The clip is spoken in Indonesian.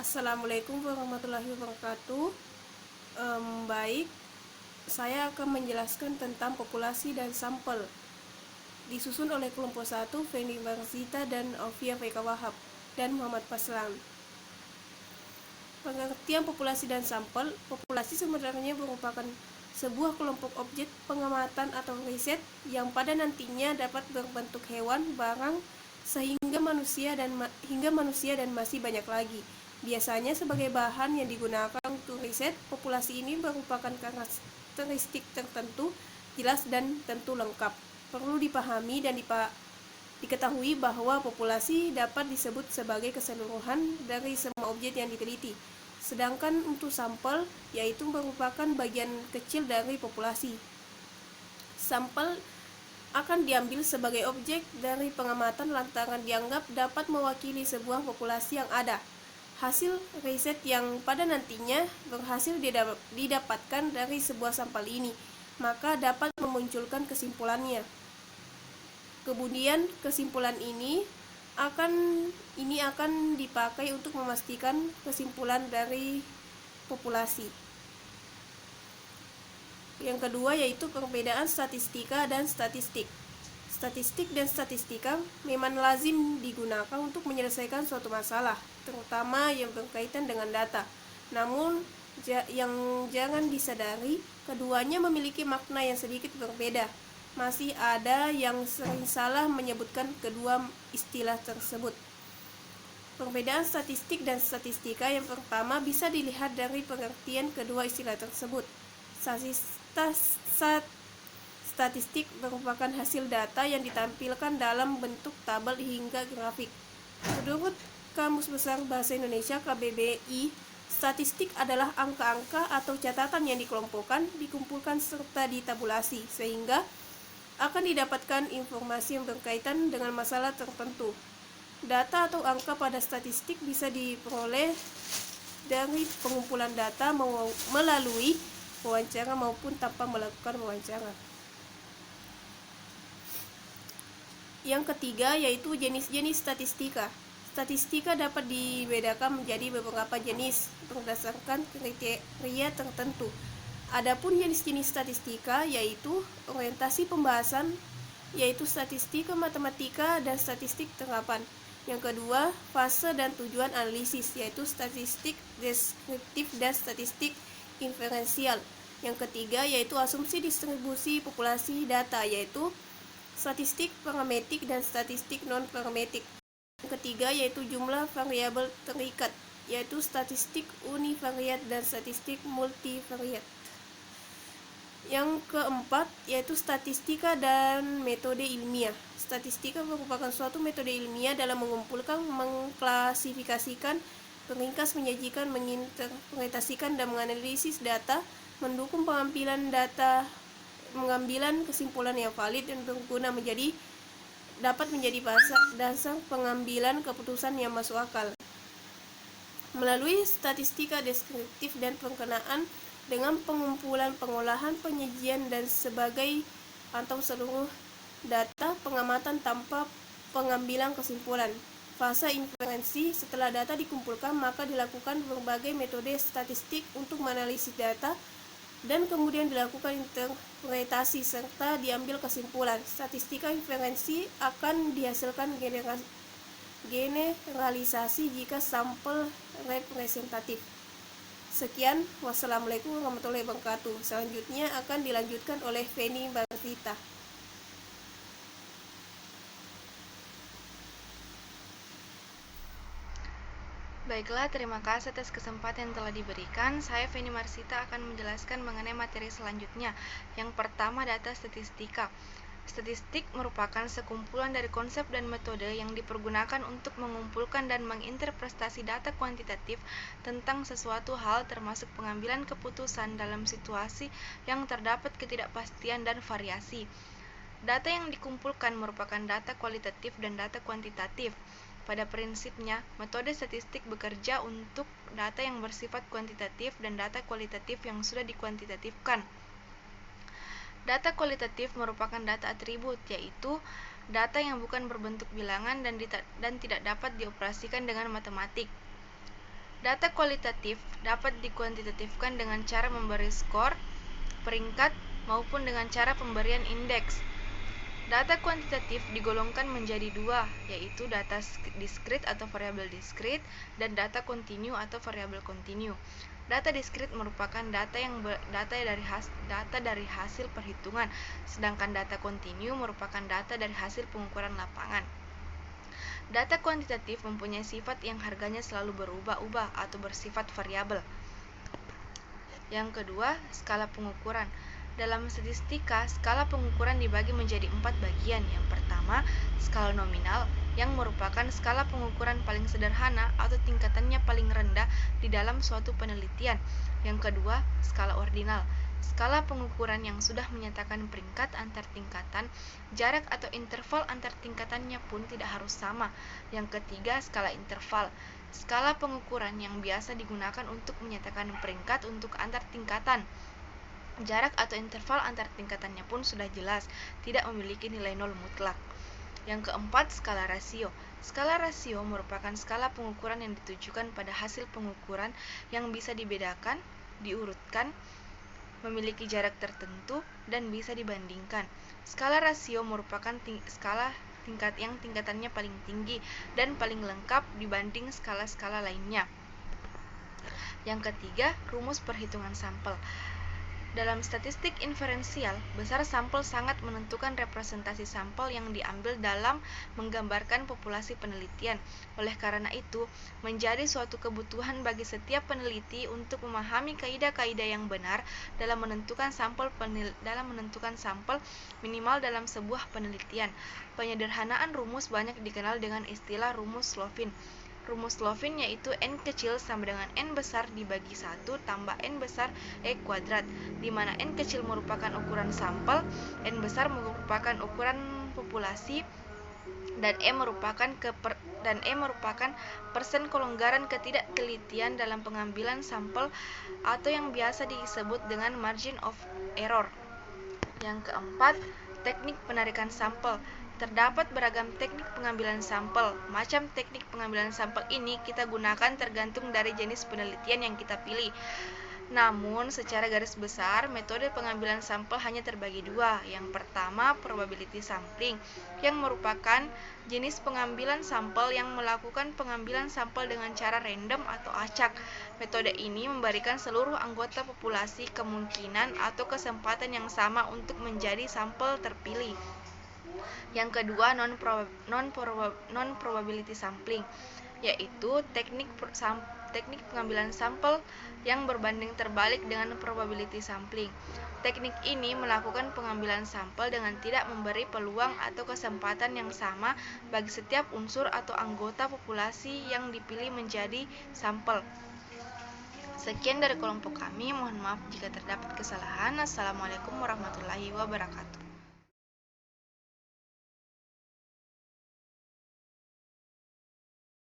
Assalamualaikum warahmatullahi wabarakatuh. Baik, saya akan menjelaskan tentang populasi dan sampel. Disusun oleh kelompok 1, Fendi Marzita dan Alfia VK Wahab dan Muhammad Paslan. Pengertian populasi dan sampel. Populasi sebenarnya merupakan sebuah kelompok objek pengamatan atau riset yang pada nantinya dapat berbentuk hewan, barang, hingga manusia dan masih banyak lagi. Biasanya sebagai bahan yang digunakan untuk riset, populasi ini merupakan karakteristik tertentu, jelas dan tentu lengkap. Perlu dipahami dan diketahui bahwa populasi dapat disebut sebagai keseluruhan dari semua objek yang diteliti. Sedangkan untuk sampel, yaitu merupakan bagian kecil dari populasi. Sampel akan diambil sebagai objek dari pengamatan lantaran dianggap dapat mewakili sebuah populasi yang ada. Hasil riset yang pada nantinya berhasil didapatkan dari sebuah sampel ini, maka dapat memunculkan kesimpulannya. Kemudian kesimpulan ini akan dipakai untuk memastikan kesimpulan dari populasi. Yang kedua yaitu perbedaan statistika dan statistik. Statistik dan statistika memang lazim digunakan untuk menyelesaikan suatu masalah, terutama yang berkaitan dengan data. Namun, yang jangan disadari, keduanya memiliki makna yang sedikit berbeda. Masih ada yang sering salah menyebutkan kedua istilah tersebut. Perbedaan statistik dan statistika yang pertama bisa dilihat dari pengertian kedua istilah tersebut. Statistik merupakan hasil data yang ditampilkan dalam bentuk tabel hingga grafik. Menurut Kamus Besar Bahasa Indonesia KBBI, statistik adalah angka-angka atau catatan yang dikumpulkan serta ditabulasi, sehingga akan didapatkan informasi yang berkaitan dengan masalah tertentu. Data atau angka pada statistik bisa diperoleh dari pengumpulan data melalui wawancara maupun tanpa melakukan wawancara. Yang ketiga yaitu jenis-jenis statistika. Statistika dapat dibedakan menjadi beberapa jenis berdasarkan kriteria tertentu. Adapun jenis-jenis statistika yaitu orientasi pembahasan, yaitu statistika matematika dan statistik terapan. Yang kedua, fase dan tujuan analisis, yaitu statistik deskriptif dan statistik inferensial. Yang ketiga yaitu asumsi distribusi populasi data, yaitu statistik parametrik dan statistik non-parametrik. Yang ketiga yaitu jumlah variabel terikat, yaitu statistik univariat dan statistik multivariat. Yang keempat yaitu statistika dan metode ilmiah. Statistika merupakan suatu metode ilmiah dalam mengumpulkan, mengklasifikasikan, meringkas, menyajikan, menginterpretasikan, dan menganalisis data, mendukung pengambilan kesimpulan yang valid dan berguna dapat menjadi dasar pengambilan keputusan yang masuk akal. Melalui statistika deskriptif dan pengenaan dengan pengumpulan, pengolahan, penyajian dan seluruh data pengamatan tanpa pengambilan kesimpulan. Fase inferensi, setelah data dikumpulkan maka dilakukan berbagai metode statistik untuk menganalisis data dan kemudian dilakukan interpretasi serta diambil kesimpulan. Statistika inferensi akan dihasilkan generalisasi jika sampel representatif. Sekian, wassalamualaikum warahmatullahi wabarakatuh. Selanjutnya akan dilanjutkan oleh Fendi Marzita. Baiklah, terima kasih atas kesempatan yang telah diberikan. Saya Fendi Marzita akan menjelaskan mengenai materi selanjutnya. Yang pertama, data statistika. Statistik merupakan sekumpulan dari konsep dan metode yang dipergunakan untuk mengumpulkan dan menginterpretasi data kuantitatif tentang sesuatu hal, termasuk pengambilan keputusan dalam situasi yang terdapat ketidakpastian dan variasi. Data yang dikumpulkan merupakan data kualitatif dan data kuantitatif. Pada prinsipnya, metode statistik bekerja untuk data yang bersifat kuantitatif dan data kualitatif yang sudah dikuantitatifkan. Data kualitatif merupakan data atribut, yaitu data yang bukan berbentuk bilangan dan tidak dapat dioperasikan dengan matematik. Data kualitatif dapat dikuantitatifkan dengan cara memberi skor, peringkat, maupun dengan cara pemberian indeks. Data kuantitatif digolongkan menjadi dua, yaitu data diskrit atau variabel diskrit dan data kontinu atau variabel kontinu. Data diskrit merupakan data dari hasil perhitungan, sedangkan data kontinu merupakan data dari hasil pengukuran lapangan. Data kuantitatif mempunyai sifat yang harganya selalu berubah-ubah atau bersifat variabel. Yang kedua, skala pengukuran. Dalam statistika, skala pengukuran dibagi menjadi 4 bagian. Yang pertama, skala nominal, yang merupakan skala pengukuran paling sederhana atau tingkatannya paling rendah di dalam suatu penelitian. Yang kedua, skala ordinal, skala pengukuran yang sudah menyatakan peringkat antar tingkatan, jarak atau interval antar tingkatannya pun tidak harus sama. Yang ketiga, skala interval, skala pengukuran yang biasa digunakan untuk menyatakan peringkat untuk antar tingkatan. Jarak atau interval antar tingkatannya pun sudah jelas, tidak memiliki nilai nol mutlak. Yang keempat, skala rasio. Skala rasio merupakan skala pengukuran yang ditujukan pada hasil pengukuran yang bisa dibedakan, diurutkan, memiliki jarak tertentu, dan bisa dibandingkan. Skala rasio merupakan skala yang tingkatannya paling tinggi dan paling lengkap dibanding skala-skala lainnya. Yang ketiga, rumus perhitungan sampel. Dalam statistik inferensial, besar sampel sangat menentukan representasi sampel yang diambil dalam menggambarkan populasi penelitian. Oleh karena itu, menjadi suatu kebutuhan bagi setiap peneliti untuk memahami kaidah-kaidah yang benar dalam menentukan sampel minimal dalam sebuah penelitian. Penyederhanaan rumus banyak dikenal dengan istilah rumus Slovin. Rumus Slovin yaitu N kecil sama dengan N besar dibagi 1 tambah N besar E kuadrat, di mana N kecil merupakan ukuran sampel, N besar merupakan ukuran populasi, dan E merupakan persen kelonggaran ketidaktelitian dalam pengambilan sampel atau yang biasa disebut dengan margin of error. Yang keempat, teknik penarikan sampel. Terdapat beragam teknik pengambilan sampel. Macam teknik pengambilan sampel ini kita gunakan tergantung dari jenis penelitian yang kita pilih. Namun, secara garis besar, metode pengambilan sampel hanya terbagi dua. Yang pertama, probability sampling, yang merupakan jenis pengambilan sampel yang melakukan pengambilan sampel dengan cara random atau acak. Metode ini memberikan seluruh anggota populasi kemungkinan atau kesempatan yang sama untuk menjadi sampel terpilih. Yang kedua, non-probability sampling, yaitu teknik pengambilan sampel yang berbanding terbalik dengan probability sampling. Teknik ini melakukan pengambilan sampel dengan tidak memberi peluang atau kesempatan yang sama bagi setiap unsur atau anggota populasi yang dipilih menjadi sampel. Sekian dari kelompok kami, mohon maaf jika terdapat kesalahan. Assalamualaikum warahmatullahi wabarakatuh.